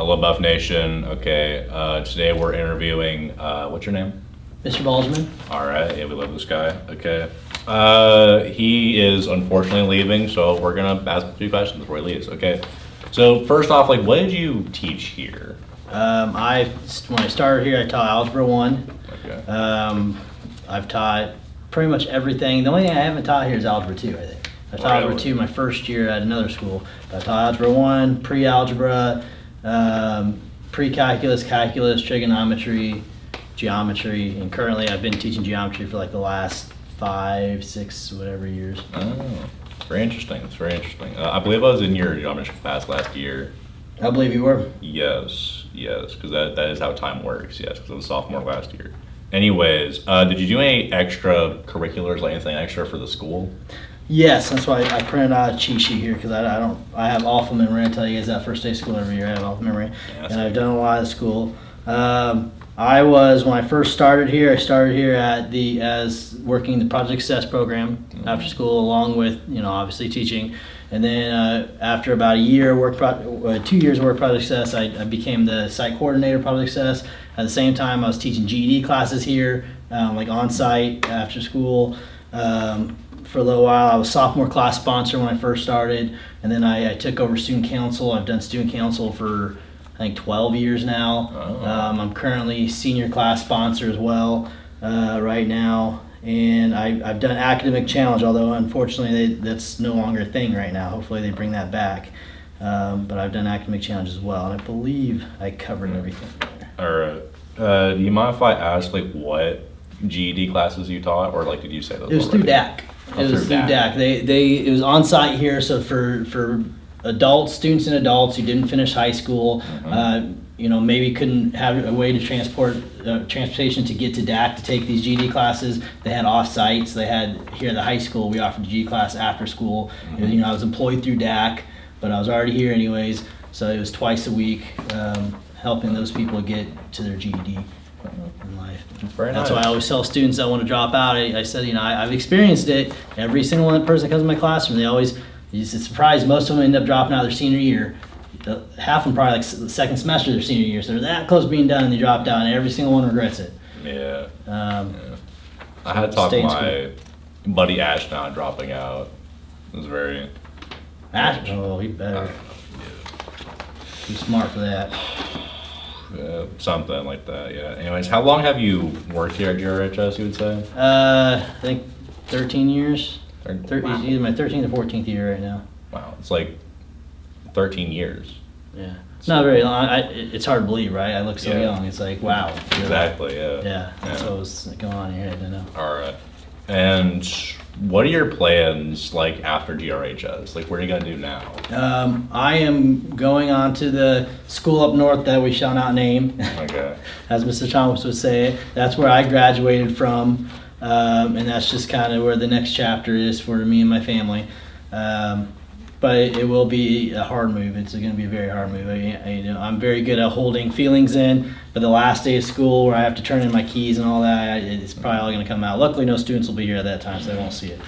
Hello, Buff Nation. Okay, today we're interviewing, what's your name? Mr. Balgeman. All right, yeah, we love this guy. Okay. He is unfortunately leaving, so we're gonna ask him a few questions before he leaves. Okay. So first off, like, what did you teach here? When I started here, I taught Algebra 1. Okay. I've taught pretty much everything. The only thing I haven't taught here is Algebra 2, I think. I taught Algebra 2 my first year at another school. But I taught Algebra 1, pre-algebra, pre-calculus, calculus, trigonometry, geometry, and currently I've been teaching geometry for like the last 5, 6, whatever years. Oh, it's very interesting. It's very interesting. I believe I was in your geometry class last year. I believe you were. Yes, because that is how time works. Yes, because I was a sophomore last year. Anyways, did you do any extra curriculars, like anything extra for the school? Yes, that's why I printed out a cheat sheet here because I have awful memory. I tell you guys that first day of school every year I have awful memory, and I've done a lot of school. When I first started here, I started here as working the project success program after school, along with obviously teaching, and then after about a year 2 years work project success, I became the site coordinator project success. At the same time, I was teaching GED classes here, like on site after school. For a little while, I was sophomore class sponsor when I first started, and then I took over student council. I've done student council for I think 12 years now. Oh. I'm currently senior class sponsor as well right now, and I've done academic challenge, although unfortunately that's no longer a thing right now. Hopefully they bring that back, but I've done academic challenge as well, and I believe I covered everything there. All right. Do you mind if I ask like what GED classes you taught, or like did you say those? It was already? through DAC. It was through DAC. It was on site here, so for students and adults who didn't finish high school, maybe couldn't have a way to transportation to get to DAC to take these GED classes. They had off sites. They had here at the high school. We offered a GED class after school. Mm-hmm. I was employed through DAC, but I was already here anyways. So it was twice a week, helping those people get to their GED in life. Very nice. That's why I always tell students that want to drop out. I said, I've experienced it. Every single person that comes in my classroom, you're surprised most of them end up dropping out their senior year. Half of them probably like the second semester of their senior year, so they're that close to being done and they dropped out, and every single one regrets it. Yeah. I had talked to my buddy Ash now dropping out. It was very... Ash? Oh, he better. He's smart for that. Something like that, yeah. Anyways, how long have you worked here at GRHS, you would say? I think 13 years. Wow. It's either my 13th or 14th year right now. Wow, it's like 13 years. Yeah. It's not very long. It's hard to believe, right? I look so Yeah. young. It's like, wow. Exactly, yeah. Yeah, that's what was going on here. I don't know. All right. And what are your plans like after GRHS? Like, what are you going to do now? I am going on to the school up north that we shall not name. Okay. As Mr. Thomas would say. That's where I graduated from, and that's just kind of where the next chapter is for me and my family. But it will be a hard move. It's going to be a very hard move. I'm very good at holding feelings in, but the last day of school where I have to turn in my keys and all that, it's probably all going to come out. Luckily, no students will be here at that time, so they won't see it.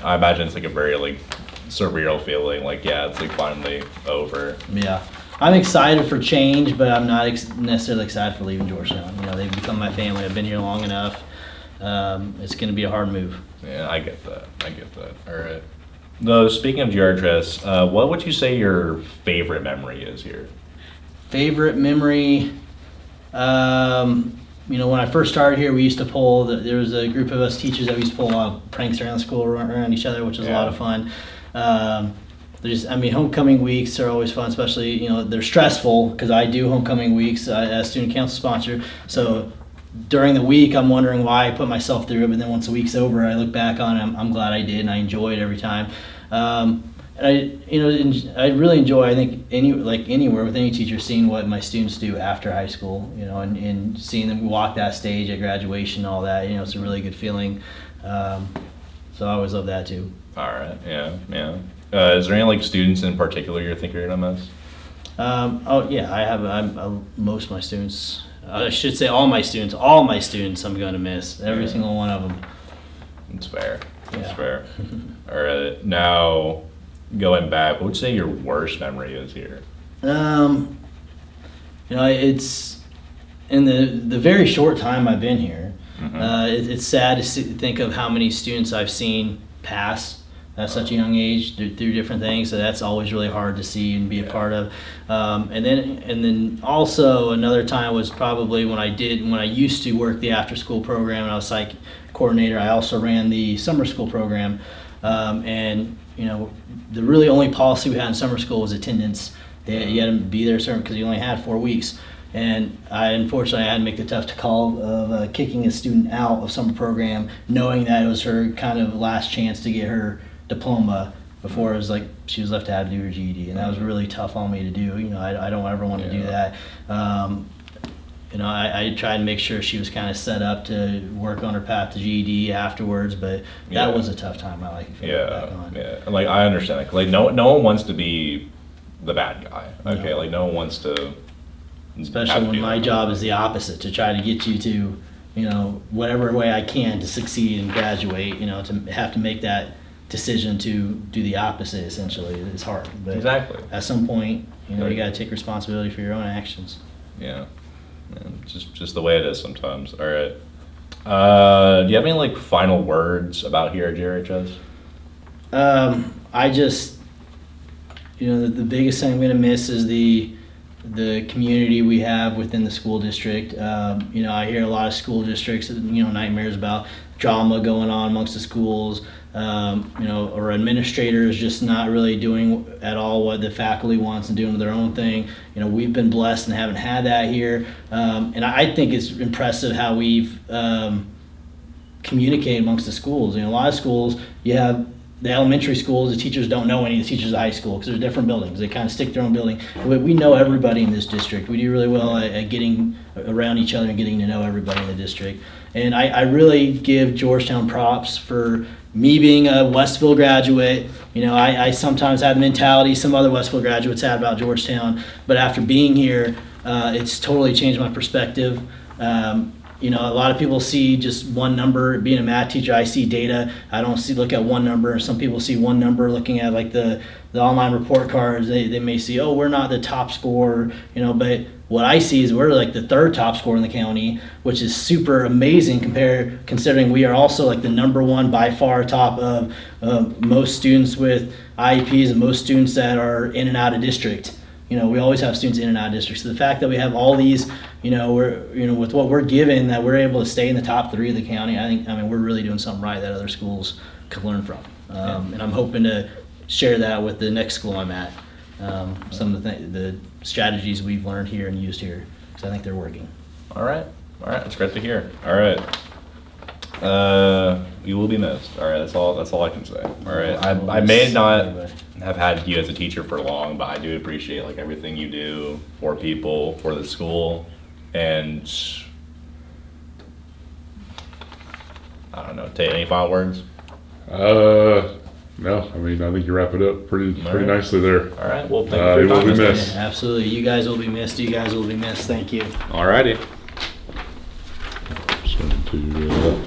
I imagine it's like a very like surreal feeling. Like, yeah, it's like finally over. Yeah. I'm excited for change, but I'm not necessarily excited for leaving Georgetown. They've become my family. I've been here long enough. It's going to be a hard move. Yeah, I get that. All right. Though, speaking of GRHS, what would you say your favorite memory is here? Favorite memory, when I first started here, we used to there was a group of us teachers that we used to pull a lot of pranks around the school, around each other, which was a lot of fun. Homecoming weeks are always fun, especially, they're stressful because I do homecoming weeks as student council sponsor. So during the week, I'm wondering why I put myself through it, but then once the week's over, I look back on it, I'm glad I did, and I enjoy it every time. And I really enjoy, I think, anywhere with any teacher, seeing what my students do after high school, and seeing them walk that stage at graduation, all that, it's a really good feeling. So I always love that too. All right, yeah. Is there any like students in particular you think you're gonna miss? I have most of my students. I should say all my students I'm going to miss. Every single one of them. It's fair. Yeah. It's fair. All right. Now, going back, what would you say your worst memory is here? You know, it's in the very short time I've been here. It's sad to think of how many students I've seen pass at such a young age through different things. So that's always really hard to see and be a part of. And then also another time was probably when I used to work the after school program and I was psych coordinator. I also ran the summer school program, and you know, the really only policy we had in summer school was attendance. You had to be there certain because you only had 4 weeks. And unfortunately, I had to make the tough call of kicking a student out of summer program, knowing that it was her kind of last chance to get her diploma before it was like she was left to have to do her GED. And that was really tough on me to do. You know, I don't ever want to do that. You know, I tried to make sure she was kind of set up to work on her path to GED afterwards, but that was a tough time. I like back on. Yeah, and like I understand that. Like no one wants to be the bad guy. Okay, like no one wants to. Especially when my job is the opposite, to try to get you to, you know, whatever way I can to succeed and graduate. You know, to have to make that decision to do the opposite essentially is hard. But exactly. At some point, you know, you got to take responsibility for your own actions. Yeah. Just the way it is sometimes. All right. Do you have any like final words about here at GRHS? I just, you know, the biggest thing I'm going to miss is the community we have within the school district. You know, I hear a lot of school districts, you know, nightmares about drama going on amongst the schools. You know, or administrators just not really doing at all what the faculty wants and doing their own thing. You know, we've been blessed and haven't had that here. And I think it's impressive how we've communicated amongst the schools. You know, a lot of schools, you have the elementary schools, the teachers don't know any of the teachers at high school because they're different buildings. They kind of stick to their own building. But we know everybody in this district. We do really well at getting around each other and getting to know everybody in the district. And I really give Georgetown props for me being a Westville graduate. You know, I sometimes have the mentality some other Westville graduates had about Georgetown, but after being here, it's totally changed my perspective. You know, a lot of people see just one number. Being a math teacher, I see data. I don't look at one number. Some people see one number looking at like the online report cards. They may see, oh, we're not the top scorer, you know, but what I see is we're like the 3rd top scorer in the county, which is super amazing considering we are also like the #1 by far top of most students with IEPs and most students that are in and out of district. You know, we always have students in and out of district. So the fact that we have all these, you know, with what we're given, that we're able to stay in the top 3 of the county, I mean, we're really doing something right that other schools could learn from. And I'm hoping to share that with the next school I'm at. Some of the strategies we've learned here and used here, because I think they're working. All right, that's great to hear. All right, you will be missed. All right, that's all I can say. All right, I may not have had you as a teacher for long, but I do appreciate like everything you do for people, for the school, and I don't know. Take any final words? No, I mean, I think you wrap it up pretty nicely there. All right, well, thank you for your will time. be missed. Yeah, absolutely. You guys will be missed. You guys will be missed. Thank you. All righty. Just going to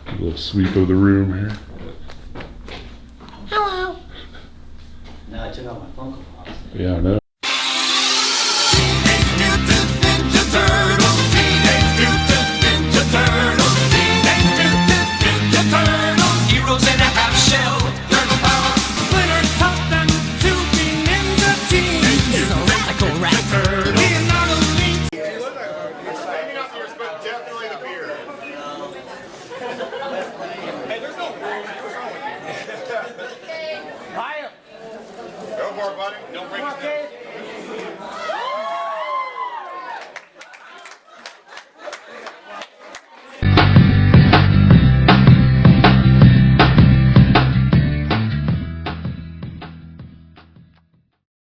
a little sweep of the room here. No, I took out my phone call. Yeah, I know. Go for it, buddy. Don't break his nose.